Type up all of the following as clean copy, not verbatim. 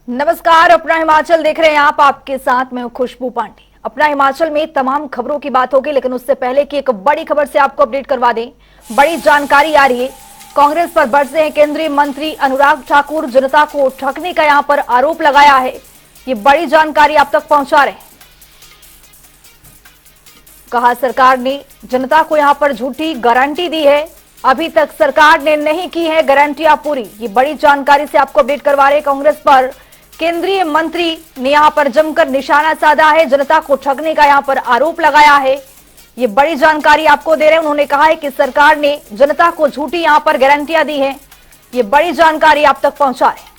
नमस्कार, अपना हिमाचल देख रहे हैं आप। आपके साथ मैं हूं खुशबू पांडे। अपना हिमाचल में तमाम खबरों की बात होगी, लेकिन उससे पहले कि एक बड़ी खबर से आपको अपडेट करवा दें। बड़ी जानकारी आ रही है। कांग्रेस पर बरसे हैं केंद्रीय मंत्री अनुराग ठाकुर। जनता को ठगने का यहां पर आरोप लगाया है। ये बड़ी जानकारी आप तक पहुंचा रहे हैं। कहा सरकार ने जनता को यहां पर झूठी गारंटी दी है, अभी तक सरकार ने नहीं की है गारंटियां पूरी। ये बड़ी जानकारी से आपको अपडेट करवा रहे। कांग्रेस पर केंद्रीय मंत्री ने यहां पर जमकर निशाना साधा है, जनता को ठगने का यहां पर आरोप लगाया है। ये बड़ी जानकारी आपको दे रहे हैं। उन्होंने कहा है कि सरकार ने जनता को झूठी यहां पर गारंटियां दी हैं। ये बड़ी जानकारी आप तक पहुंचा रहे हैं।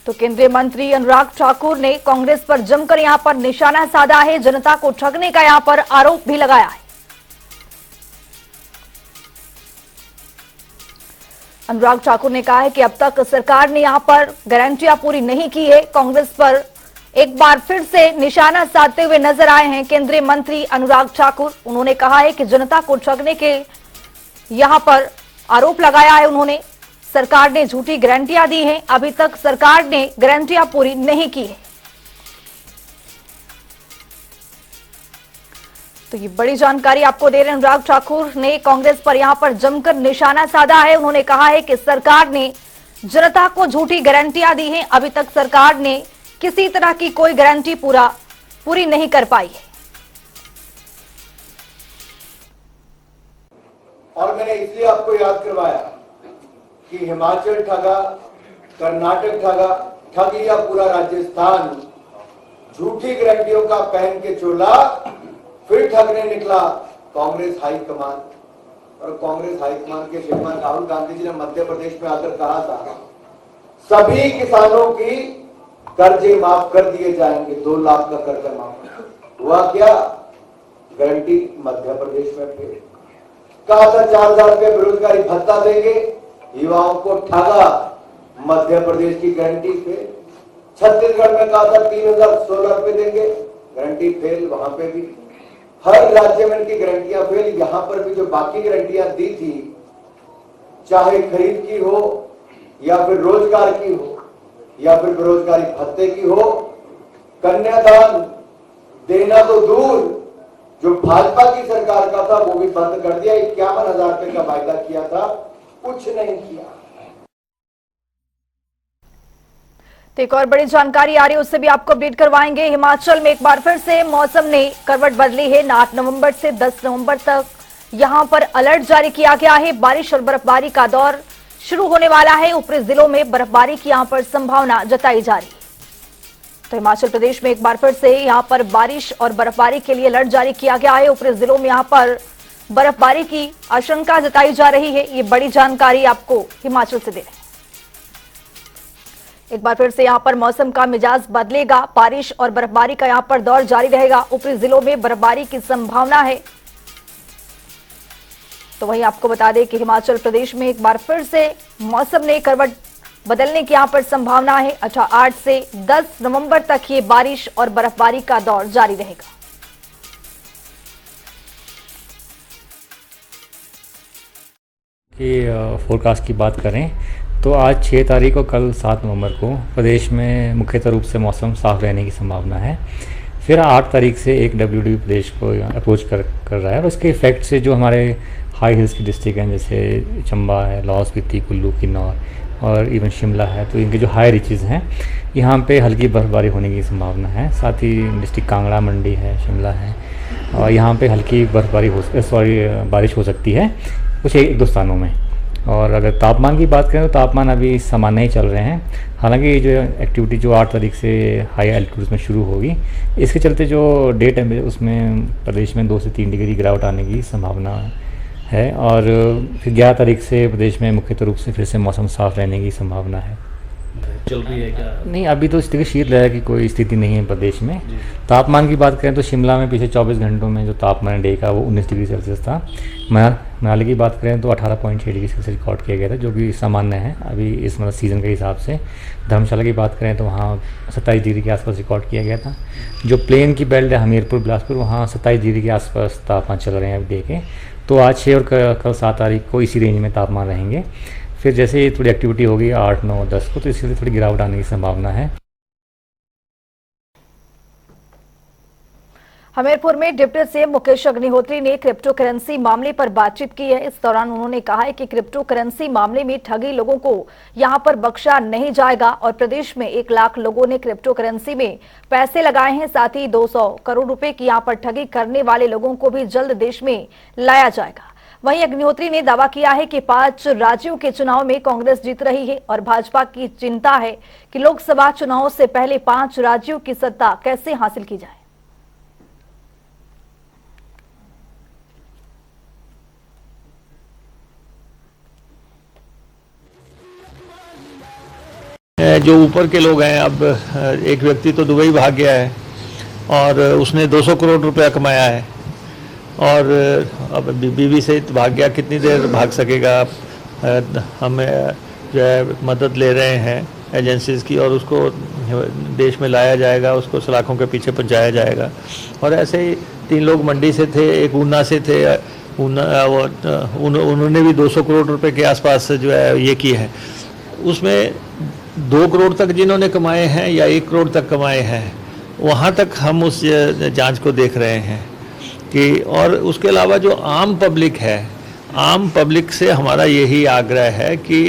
तो केंद्रीय मंत्री अनुराग ठाकुर ने कांग्रेस पर जमकर यहां पर निशाना साधा है, जनता को ठगने का यहां पर आरोप भी लगाया है। अनुराग ठाकुर ने कहा है कि अब तक सरकार ने यहां पर गारंटियां पूरी नहीं की है। कांग्रेस पर एक बार फिर से निशाना साधते हुए नजर आए हैं केंद्रीय मंत्री अनुराग ठाकुर। उन्होंने कहा है कि जनता को ठगने के यहां पर आरोप लगाया है। उन्होंने सरकार ने झूठी गारंटियां दी हैं, अभी तक सरकार ने गारंटियां पूरी नहीं की है। तो ये बड़ी जानकारी आपको दे रहे हैं। अनुराग ठाकुर ने कांग्रेस पर यहां पर जमकर निशाना साधा है। उन्होंने कहा है कि सरकार ने जनता को झूठी गारंटियां दी हैं, अभी तक सरकार ने किसी तरह की कोई गारंटी पूरी नहीं कर पाई है। और मैंने इसलिए आपको याद करवाया कि हिमाचल ठगा, कर्नाटक ठगा, ठग लिया पूरा राजस्थान। झूठी गारंटियों का पहन के चोला फिर ठगने निकला कांग्रेस हाईकमान। और कांग्रेस हाईकमान के श्रीमान राहुल गांधी जी ने मध्य प्रदेश में आकर कहा था सभी किसानों की कर्जे माफ कर दिए जाएंगे, 2 लाख का कर्जा माफ। हुआ क्या? गारंटी मध्य प्रदेश में फिर कहा था 4,000 रुपये बेरोजगारी भत्ता देंगे, युवाओं को ठगा मध्य प्रदेश की गारंटी फेल। छत्तीसगढ़ में कहा था 3,016 रुपये देंगे, गारंटी फेल, वहां पे भी। हर राज्य में इनकी गारंटियां फेल। यहां पर भी जो बाकी गारंटियां दी थी, चाहे खरीद की हो या फिर रोजगार की हो या फिर बेरोजगारी भत्ते की हो, कन्यादान देना तो दूर, जो भाजपा की सरकार का था वो भी बंद कर दिया। 51,000 रुपए का वायदा किया था, कुछ नहीं किया। तो एक और बड़ी जानकारी आ रही है, उससे भी आपको अपडेट करवाएंगे। हिमाचल में एक बार फिर से मौसम ने करवट बदली है। 8 नवंबर से 10 नवंबर तक यहां पर अलर्ट जारी किया गया है। बारिश और बर्फबारी का दौर शुरू होने वाला है। ऊपरी जिलों में बर्फबारी की यहां पर संभावना जताई जा रही है। तो हिमाचल प्रदेश में एक बार फिर से यहां पर बारिश और बर्फबारी के लिए अलर्ट जारी किया गया है। ऊपरी जिलों में यहां पर बर्फबारी की आशंका जताई जा रही है। ये बड़ी जानकारी आपको हिमाचल से दे रहे हैं। एक बार फिर से यहां पर मौसम का मिजाज बदलेगा। बारिश और बर्फबारी का यहां पर दौर जारी रहेगा। ऊपरी जिलों में बर्फबारी की संभावना है। तो वहीं आपको बता दें कि हिमाचल प्रदेश में एक बार फिर से मौसम ने करवट बदलने की यहां पर संभावना है। 8 से 10 नवंबर तक ये बारिश और बर्फबारी का दौर जारी रहेगा। कि फोरकास्ट की बात करें तो आज 6 तारीख और कल 7 नवंबर को प्रदेश में मुख्यतः रूप से मौसम साफ रहने की संभावना है। फिर 8 तारीख से एक WD प्रदेश को अप्रोच कर रहा है और उसके इफेक्ट से जो हमारे हाई हिल्स की डिस्ट्रिक्ट हैं, जैसे चंबा है, लाहौल स्पीति, कुल्लू, किन्नौर और इवन शिमला है, तो इनके जो हाई रिचेज हैं यहाँ पे हल्की बर्फबारी होने की संभावना है। साथ ही डिस्ट्रिक्ट कांगड़ा, मंडी है, शिमला है, और यहाँ पे हल्की बारिश हो सकती है कुछ 1-2 स्थानों में। और अगर तापमान की बात करें तो तापमान अभी सामान्य ही चल रहे हैं। हालांकि ये जो एक्टिविटी जो 8 तारीख से हाई एल्टीट्यूड्स में शुरू होगी, इसके चलते जो डे टेम्परेचर उसमें प्रदेश में 2 से 3 डिग्री गिरावट आने की संभावना है। और फिर 11 तारीख से प्रदेश में मुख्यतः रूप से फिर से मौसम साफ रहने की संभावना है। चल रही है क्या? नहीं, अभी तो स्थिति शीतलहर की कोई स्थिति नहीं है प्रदेश में। तापमान की बात करें तो शिमला में पिछले 24 घंटों में जो तापमान डे का वो 19 डिग्री सेल्सियस था। मनाली की बात करें तो 18.6 डिग्री सेल्सियस रिकॉर्ड किया गया था, जो कि सामान्य है अभी इस सीज़न के हिसाब से। धर्मशाला की बात करें तो वहाँ 27 डिग्री के आसपास रिकॉर्ड किया गया था। जो प्लेन की बेल्ट है हमीरपुर, बिलासपुर, वहाँ 27 डिग्री के आसपास तापमान चल रहे हैं अभी देखें तो। आज 6 और कल 7 तारीख को इसी रेंज में तापमान रहेंगे। फिर जैसे ही थोड़ी एक्टिविटी होगी 8, 9, 10 को, तो इसलिए थोड़ी गिरावट आने की संभावना है। हमीरपुर में डिप्टी सीएम मुकेश अग्निहोत्री ने क्रिप्टो करेंसी मामले पर बातचीत की है। इस दौरान उन्होंने कहा है कि क्रिप्टो करेंसी मामले में ठगी लोगों को यहां पर बख्शा नहीं जाएगा और प्रदेश में 1 लाख लोगों ने क्रिप्टो करेंसी में पैसे लगाए हैं। साथ ही 200 करोड़ रुपए की यहां पर ठगी करने वाले लोगों को भी जल्द देश में लाया जाएगा। वहीं अग्निहोत्री ने दावा किया है कि 5 राज्यों के चुनाव में कांग्रेस जीत रही है और भाजपा की चिंता है कि लोकसभा चुनाव से पहले 5 राज्यों की सत्ता कैसे हासिल की जाए। जो ऊपर के लोग हैं, अब एक व्यक्ति तो दुबई भाग गया है और उसने 200 करोड़ रुपया कमाया है और अब बीवी से भाग गया, कितनी देर भाग सकेगा। हमें जो है मदद ले रहे हैं एजेंसीज की और उसको देश में लाया जाएगा, उसको सलाखों के पीछे पहुंचाया जाएगा। और ऐसे ही 3 लोग मंडी से थे, एक ऊना से थे, उन्होंने भी 200 करोड़ रुपए के आसपास जो है ये की है। उसमें 2 करोड़ तक जिन्होंने कमाए हैं या 1 करोड़ तक कमाए हैं, वहाँ तक हम उस जांच को देख रहे हैं कि, और उसके अलावा जो आम पब्लिक है, आम पब्लिक से हमारा यही आग्रह है कि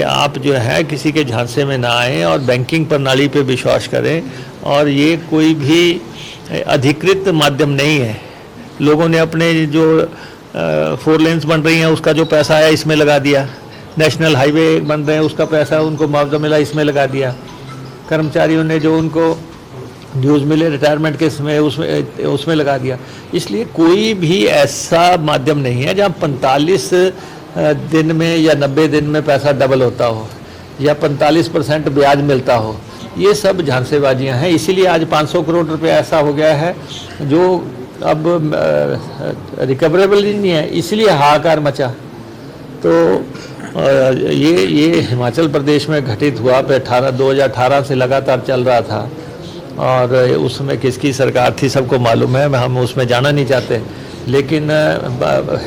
आप जो है किसी के झांसे में ना आएँ और बैंकिंग प्रणाली पे विश्वास करें। और ये कोई भी अधिकृत माध्यम नहीं है। लोगों ने अपने जो 4 लेन्स बन रही हैं उसका जो पैसा आया इसमें लगा दिया, नेशनल हाईवे बन रहे हैं उसका पैसा उनको मुआवजा मिला इसमें लगा दिया, कर्मचारियों ने जो उनको ड्यूज मिले रिटायरमेंट के समय उसमें लगा दिया। इसलिए कोई भी ऐसा माध्यम नहीं है जहाँ 45 दिन में या 90 दिन में पैसा डबल होता हो या 45% ब्याज मिलता हो। ये सब झांसेबाजियाँ हैं। इसीलिए आज 500 करोड़ रुपये ऐसा हो गया है जो अब रिकवरेबल ही नहीं है, इसलिए हाहाकार मचा। तो ये हिमाचल प्रदेश में घटित हुआ। 2018 से लगातार चल रहा था और उसमें किसकी सरकार थी सबको मालूम है, हम उसमें जाना नहीं चाहते। लेकिन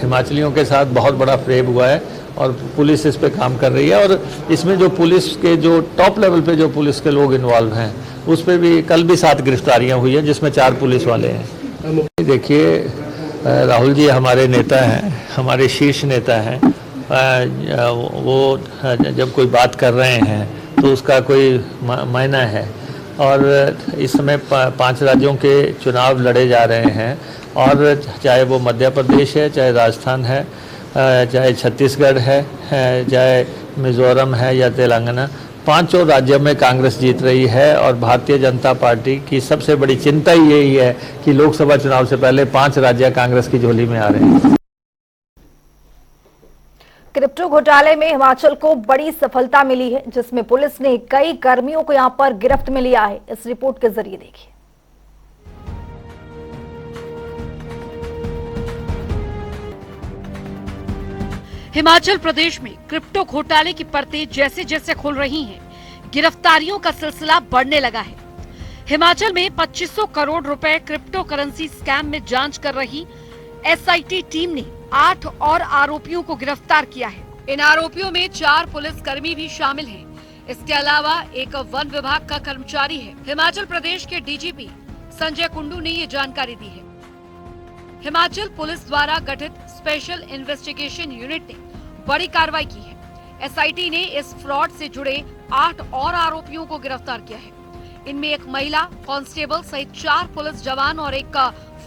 हिमाचलियों के साथ बहुत बड़ा फ्रेब हुआ है और पुलिस इस पे काम कर रही है। और इसमें जो पुलिस के जो टॉप लेवल पे जो पुलिस के लोग इन्वॉल्व हैं उस पर भी कल भी 7 गिरफ्तारियां हुई हैं जिसमें 4 पुलिस वाले हैं। देखिए राहुल जी हमारे नेता हैं, हमारे शीर्ष नेता हैं। वो जब कोई बात कर रहे हैं तो उसका कोई मायना है। और इस समय 5 राज्यों के चुनाव लड़े जा रहे हैं और चाहे वो मध्य प्रदेश है, चाहे राजस्थान है, चाहे छत्तीसगढ़ है, चाहे मिज़ोरम है या तेलंगाना, 5 राज्यों में कांग्रेस जीत रही है। और भारतीय जनता पार्टी की सबसे बड़ी चिंता यही है कि लोकसभा चुनाव से पहले 5 राज्य कांग्रेस की झोली में आ रहे हैं। क्रिप्टो घोटाले में हिमाचल को बड़ी सफलता मिली है, जिसमें पुलिस ने कई कर्मियों को यहां पर गिरफ्त में लिया है। इस रिपोर्ट के जरिए देखिए। हिमाचल प्रदेश में क्रिप्टो घोटाले की परतें जैसे जैसे खुल रही हैं, गिरफ्तारियों का सिलसिला बढ़ने लगा है। हिमाचल में 2500 करोड़ रुपए क्रिप्टो करेंसी स्कैम में जांच कर रही एसआईटी टीम ने 8 और आरोपियों को गिरफ्तार किया है। इन आरोपियों में 4 पुलिसकर्मी भी शामिल हैं। इसके अलावा एक वन विभाग का कर्मचारी है। हिमाचल प्रदेश के डीजीपी संजय कुंडू ने ये जानकारी दी है। हिमाचल पुलिस द्वारा गठित स्पेशल इन्वेस्टिगेशन यूनिट ने बड़ी कार्रवाई की है। एसआईटी ने इस फ्रॉड से जुड़े 8 और आरोपियों को गिरफ्तार किया है। इनमें एक महिला कांस्टेबल सहित 4 पुलिस जवान और एक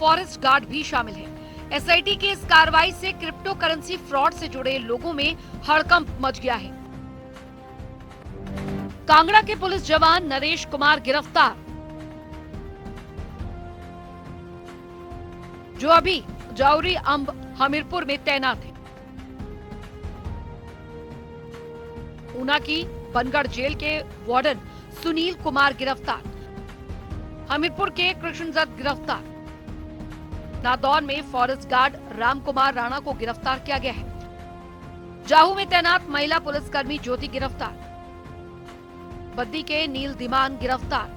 फॉरेस्ट गार्ड भी शामिल है। एसआईटी की इस कार्रवाई से क्रिप्टो करेंसी फ्रॉड से जुड़े लोगों में हड़कंप मच गया है। कांगड़ा के पुलिस जवान नरेश कुमार गिरफ्तार, जो अभी जाउरी अंब हमीरपुर में तैनात है। ऊना की बनगढ़ जेल के वार्डन सुनील कुमार गिरफ्तार। हमीरपुर के कृष्णदत्त गिरफ्तार। नादौन में फॉरेस्ट गार्ड राम कुमार राणा को गिरफ्तार किया गया है। जाहू में तैनात महिला पुलिसकर्मी ज्योति गिरफ्तार। बद्दी के नील दिमान गिरफ्तार।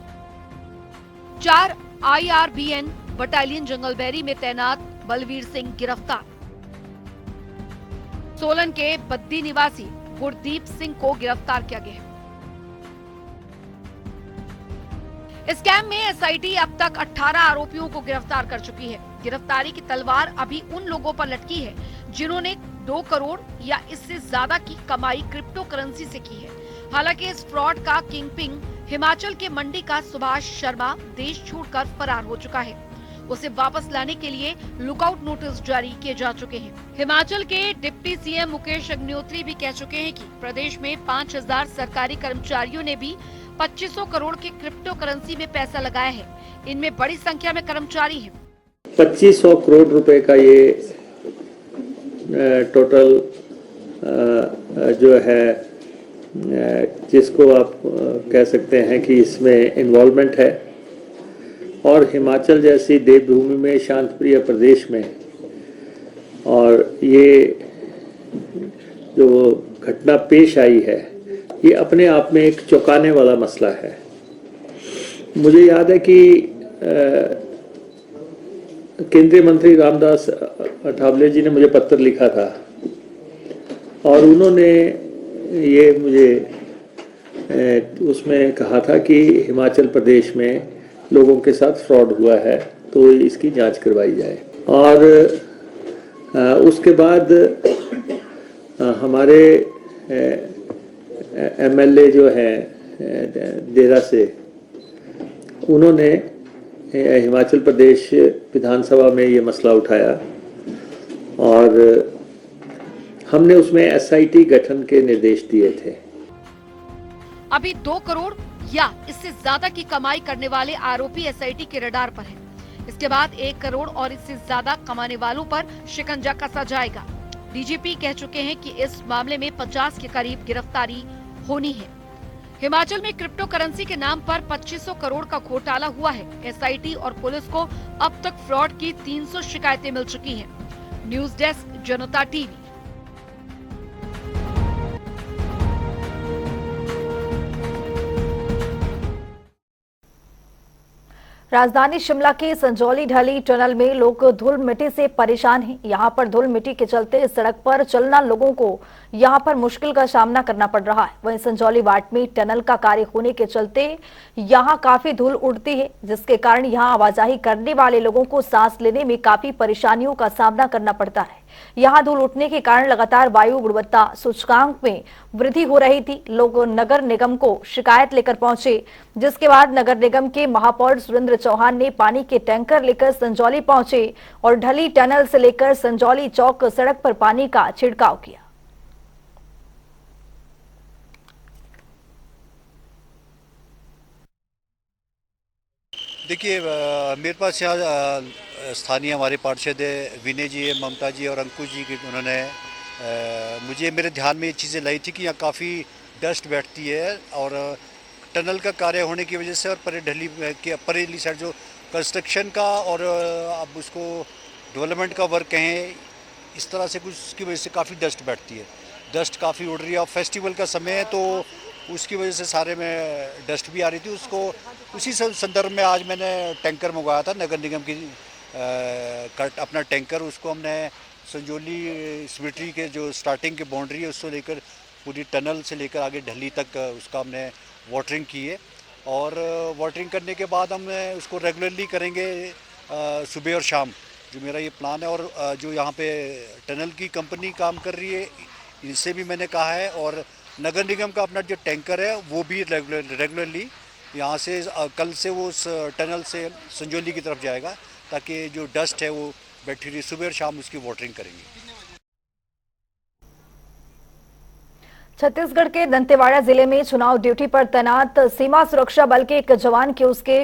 4 IRBN बटालियन जंगलबैरी में तैनात बलवीर सिंह गिरफ्तार। सोलन के बद्दी निवासी गुरदीप सिंह को गिरफ्तार किया गया है। इस स्कैम में एसआईटी अब तक 18 आरोपियों को गिरफ्तार कर चुकी है। गिरफ्तारी की तलवार अभी उन लोगों पर लटकी है जिन्होंने 2 करोड़ या इससे ज्यादा की कमाई क्रिप्टो करेंसी से की है। हालांकि इस फ्रॉड का किंगपिन हिमाचल के मंडी का सुभाष शर्मा देश छोड़कर फरार हो चुका है। उसे वापस लाने के लिए लुकआउट नोटिस जारी किए जा चुके हैं। हिमाचल के डिप्टी सीएम मुकेश अग्निहोत्री भी कह चुके हैं कि प्रदेश में 5000 सरकारी कर्मचारियों ने भी 2500 करोड़ के क्रिप्टो करेंसी में पैसा लगाया है। इनमें बड़ी संख्या में कर्मचारी हैं। 2500 करोड़ रुपए का ये टोटल जो है जिसको आप कह सकते हैं कि इसमें इन्वॉल्वमेंट है। और हिमाचल जैसी देवभूमि में, शांत प्रिय प्रदेश में, और ये जो घटना पेश आई है ये अपने आप में एक चौंकाने वाला मसला है। मुझे याद है कि केंद्रीय मंत्री रामदास अठावले जी ने मुझे पत्र लिखा था और उन्होंने ये मुझे उसमें कहा था कि हिमाचल प्रदेश में लोगों के साथ फ्रॉड हुआ है तो इसकी जांच करवाई जाए। और उसके बाद हमारे एमएलए जो हैं देरा से, उन्होंने हिमाचल प्रदेश विधानसभा में ये मसला उठाया और हमने उसमें एसआईटी गठन के निर्देश दिए थे। अभी 2 करोड़ या इससे ज्यादा की कमाई करने वाले आरोपी एसआईटी के रडार पर हैं। इसके बाद 1 करोड़ और इससे ज्यादा कमाने वालों पर शिकंजा कसा जाएगा। डीजीपी कह चुके हैं कि इस मामले में 50 के करीब गिरफ्तारी होनी है। हिमाचल में क्रिप्टो करेंसी के नाम पर 2500 करोड़ का घोटाला हुआ है। एसआईटी और पुलिस को अब तक फ्रॉड की 300 शिकायतें मिल चुकी हैं। न्यूज डेस्क, जनता टीवी। राजधानी शिमला के संजौली ढली टनल में लोग धूल मिट्टी से परेशान हैं। यहां पर धूल मिट्टी के चलते सड़क पर चलना लोगों को यहां पर मुश्किल का सामना करना पड़ रहा है। वहीं संजौली वार्ड में टनल का कार्य होने के चलते यहां काफी धूल उड़ती है, जिसके कारण यहां आवाजाही करने वाले लोगों को सांस लेने में काफी परेशानियों का सामना करना पड़ता है। यहां धूल उठने के कारण लगातार वायु गुणवत्ता सूचकांक में वृद्धि हो रही थी। लोग नगर निगम को शिकायत लेकर पहुंचे, जिसके बाद नगर निगम के महापौर सुरेंद्र चौहान ने पानी के टैंकर लेकर संजौली पहुंचे और ढली टनल से लेकर संजौली चौक सड़क पर पानी का छिड़काव किया। देखिए, मेरे पास यहाँ स्थानीय हमारे पार्षद विनय जी, ममता जी और अंकुश जी, उन्होंने मुझे मेरे ध्यान में ये चीज़ें लाई थी कि यहाँ काफ़ी डस्ट बैठती है और टनल का कार्य होने की वजह से और परेली साइड जो कंस्ट्रक्शन का और अब उसको डेवलपमेंट का वर्क कहें, इस तरह से कुछ उसकी वजह से काफ़ी डस्ट बैठती है। डस्ट काफ़ी उड़ रही है और फेस्टिवल का समय है तो उसकी वजह से सारे में डस्ट भी आ रही थी। उसको उसी संदर्भ में आज मैंने टैंकर मंगवाया था नगर निगम की अपना टैंकर। उसको हमने संजौली सिमेट्री के जो स्टार्टिंग की बाउंड्री है उसको लेकर पूरी टनल से लेकर आगे ढली तक उसका हमने वाटरिंग की है और वाटरिंग करने के बाद हम उसको रेगुलरली करेंगे सुबह और शाम, जो मेरा ये प्लान है। और जो यहाँ पे टनल की कंपनी काम कर रही है इनसे भी मैंने कहा है और नगर निगम का अपना जो टैंकर है वो भी रेगुलरली यहाँ से कल से वो उस टनल से संजौली की तरफ जाएगा ताकि जो डस्ट है वो बैठी रही, सुबह और शाम उसकी वाटरिंग करेंगे। छत्तीसगढ़ के दंतेवाड़ा जिले में चुनाव ड्यूटी पर तैनात सीमा सुरक्षा बल के एक जवान की उसके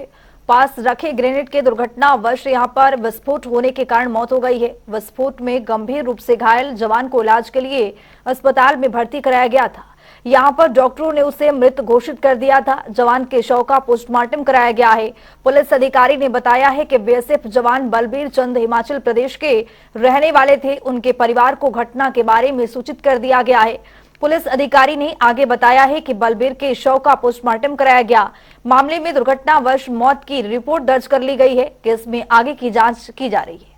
पास रखे ग्रेनेड के दुर्घटनावश यहां पर विस्फोट होने के कारण मौत हो गई है। विस्फोट में गंभीर रूप से घायल जवान को इलाज के लिए अस्पताल में भर्ती कराया गया था। यहां पर डॉक्टरों ने उसे मृत घोषित कर दिया था। जवान के शव का पोस्टमार्टम कराया गया है। पुलिस अधिकारी ने बताया है कि बीएसएफ जवान बलबीर चंद हिमाचल प्रदेश के रहने वाले थे। उनके परिवार को घटना के बारे में सूचित कर दिया गया है। पुलिस अधिकारी ने आगे बताया है कि बलबीर के शव का पोस्टमार्टम कराया गया। मामले में दुर्घटनावश मौत की रिपोर्ट दर्ज कर ली गई है। केस में आगे की जांच की जा रही है।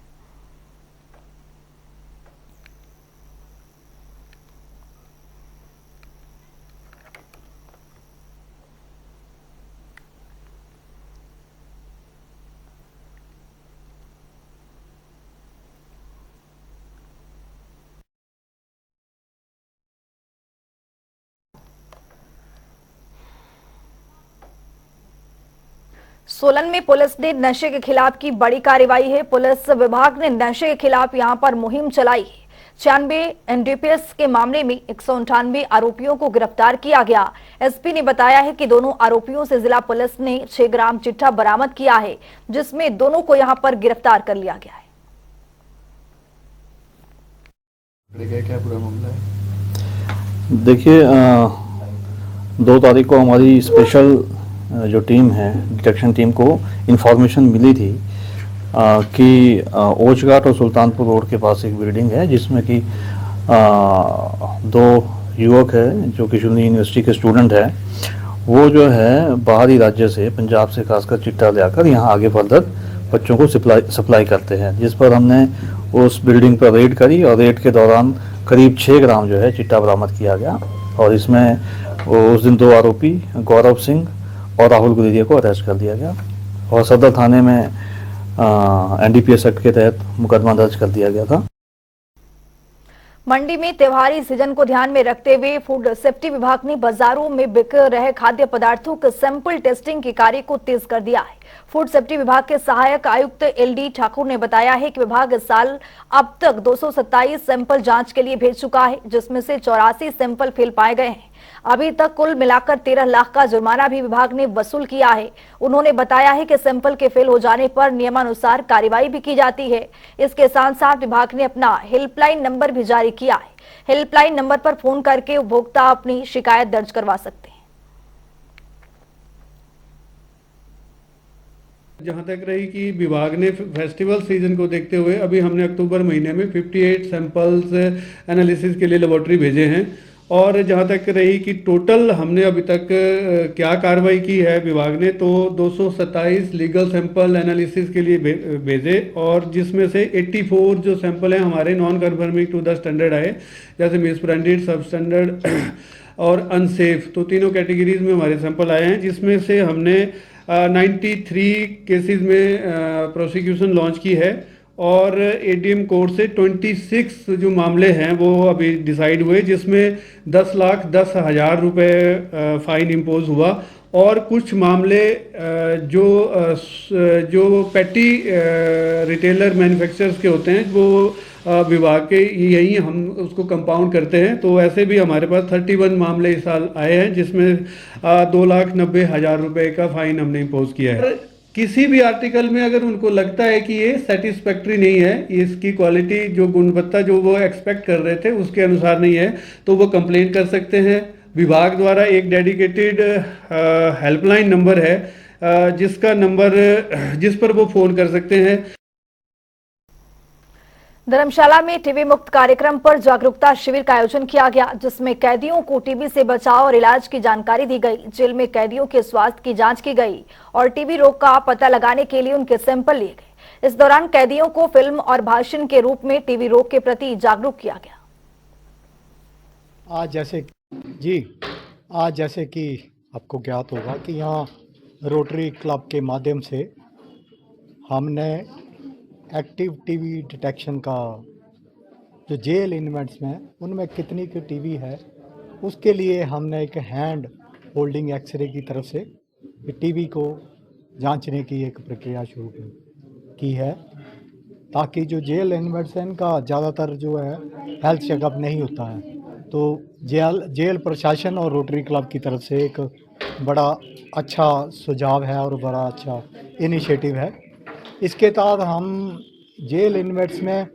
सोलन में पुलिस ने नशे के खिलाफ की बड़ी कार्रवाई है। पुलिस विभाग ने नशे के खिलाफ यहां पर मुहिम चलाई है। 96 एनडीपीएस के मामले में 198 आरोपियों को गिरफ्तार किया गया। एसपी ने बताया है कि दोनों आरोपियों से जिला पुलिस ने 6 ग्राम चिट्ठा बरामद किया है, जिसमें दोनों को यहां पर गिरफ्तार कर लिया गया है। क्या पूरा मामला है? देखिए 2 तारीख को हमारी स्पेशल जो टीम है, डिटेक्शन टीम को इन्फॉर्मेशन मिली थी कि ओचघाट और सुल्तानपुर रोड के पास एक बिल्डिंग है जिसमें कि 2 युवक है जो कि शुन्नी यूनिवर्सिटी के स्टूडेंट हैं। वो जो है बाहरी राज्य से, पंजाब से खासकर चिट्टा ले आकर यहाँ आगे फर्दर बच्चों को सप्लाई करते हैं, जिस पर हमने उस बिल्डिंग पर रेड करी और रेड के दौरान करीब 6 ग्राम जो है चिट्टा बरामद किया गया। और इसमें उस दिन 2 आरोपी गौरव सिंह और राहुल गुलेरिया को अरेस्ट कर दिया गया और सदर थाने में एनडीपीएस एक्ट के तहत मुकदमा दर्ज कर दिया गया था। मंडी में त्योहारी सीजन को ध्यान में रखते हुए फूड सेफ्टी विभाग ने बाजारों में बिक रहे खाद्य पदार्थों के सैंपल टेस्टिंग के कार्य को तेज कर दिया है। फूड सेफ्टी विभाग के सहायक आयुक्त एलडी ठाकुर ने बताया है कि विभाग इस साल अब तक 227 सैंपल जांच के लिए भेज चुका है, जिसमें से 84 सैंपल फेल पाए गए हैं। अभी तक कुल मिलाकर 13 लाख का जुर्माना भी विभाग ने वसूल किया है। उन्होंने बताया है कि सैंपल के फेल हो जाने पर नियमानुसार कार्रवाई भी की जाती है। इसके साथ साथ विभाग ने अपना हेल्पलाइन नंबर भी जारी किया है। हेल्पलाइन नंबर पर फोन करके उपभोक्ता अपनी शिकायत दर्ज करवा सकते हैं। जहां तक रही कि विभाग ने फेस्टिवल सीजन को देखते हुए अभी हमने अक्टूबर महीने में 58 सैंपल्स एनालिसिस के लिए लेबोरेटरी भेजे हैं। और जहां तक रही कि टोटल हमने अभी तक क्या कार्रवाई की है विभाग ने, तो 227 लीगल सैंपल एनालिसिस के लिए भेजे और जिसमें से 84 जो सैंपल हैं हमारे non conforming to the standard आए, जैसे मिसब्रांडेड, सब स्टैंडर्ड और अनसेफ। तो तीनों कैटेगरीज में हमारे सैंपल आए हैं, जिसमें से हमने 93 केसेस में प्रोसिक्यूशन लॉन्च की है और एडीएम कोर्ट से 26 जो मामले हैं वो अभी डिसाइड हुए, जिसमें 10,10,000 रुपये फाइन इम्पोज हुआ। और कुछ मामले जो पेटी रिटेलर मैन्युफैक्चरर्स के होते हैं वो विभाग के यही हम उसको कंपाउंड करते हैं। तो ऐसे भी हमारे पास 31 मामले इस साल आए हैं, जिसमें 2,90,000 रुपये का फाइन हमने इम्पोज किया है। किसी भी आर्टिकल में अगर उनको लगता है कि ये सेटिस्फैक्ट्री नहीं है, इसकी क्वालिटी जो गुणवत्ता जो वो एक्सपेक्ट कर रहे थे उसके अनुसार नहीं है, तो वो कंप्लेंट कर सकते हैं। विभाग द्वारा एक डेडिकेटेड हेल्पलाइन नंबर है जिस पर वो फोन कर सकते हैं। धर्मशाला में टीबी मुक्त कार्यक्रम पर जागरूकता शिविर का आयोजन किया गया, जिसमें कैदियों को टीबी से बचाव और इलाज की जानकारी दी गई। जेल में कैदियों के स्वास्थ्य की जांच की गई और टीबी रोग का पता लगाने के लिए उनके सैंपल लिए गए। इस दौरान कैदियों को फिल्म और भाषण के रूप में टीबी रोग के प्रति जागरूक किया गया। आज जैसे कि आपको ज्ञात होगा कि यहाँ रोटरी क्लब के माध्यम से हमने एक्टिव टीबी डिटेक्शन का जो जेल इनमेट्स में उनमें कितनी की टीबी है, उसके लिए हमने एक हैंड होल्डिंग एक्सरे की तरफ से टीबी को जांचने की एक प्रक्रिया शुरू की है, ताकि जो जेल इनमेट्स हैं इनका ज़्यादातर जो है हेल्थ चेकअप नहीं होता है। तो जेल प्रशासन और रोटरी क्लब की तरफ से एक बड़ा अच्छा सुझाव है और बड़ा अच्छा इनिशिएटिव है। इसके तहत हम जेल इनमेट्स में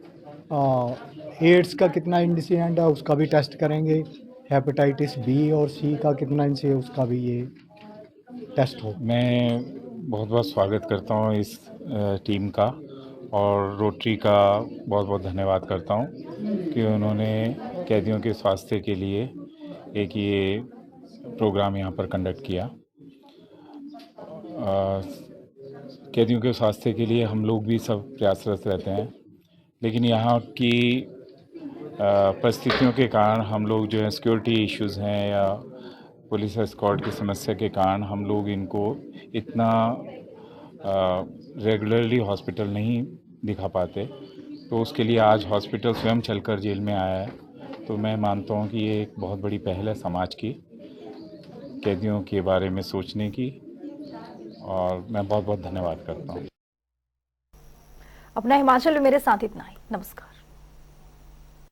एड्स का कितना इंसिडेंट है उसका भी टेस्ट करेंगे, हेपेटाइटिस बी और सी का कितना इंसिडेंट है उसका भी ये टेस्ट हो। मैं बहुत बहुत स्वागत करता हूँ इस टीम का और रोटरी का बहुत बहुत धन्यवाद करता हूँ कि उन्होंने कैदियों के स्वास्थ्य के लिए एक ये प्रोग्राम यहाँ पर कंडक्ट किया। कैदियों के स्वास्थ्य के लिए हम लोग भी सब प्रयासरत रहते हैं, लेकिन यहाँ की परिस्थितियों के कारण हम लोग जो है सिक्योरिटी इश्यूज़ हैं या पुलिस एस्कॉर्ट की समस्या के कारण हम लोग इनको इतना रेगुलरली हॉस्पिटल नहीं दिखा पाते। तो उसके लिए आज हॉस्पिटल स्वयं चलकर जेल में आया है। तो मैं मानता हूँ कि ये एक बहुत बड़ी पहल है समाज की, कैदियों के बारे में सोचने की और मैं बहुत बहुत धन्यवाद करता हूँ। अपना हिमाचल में मेरे साथ इतना ही। नमस्कार।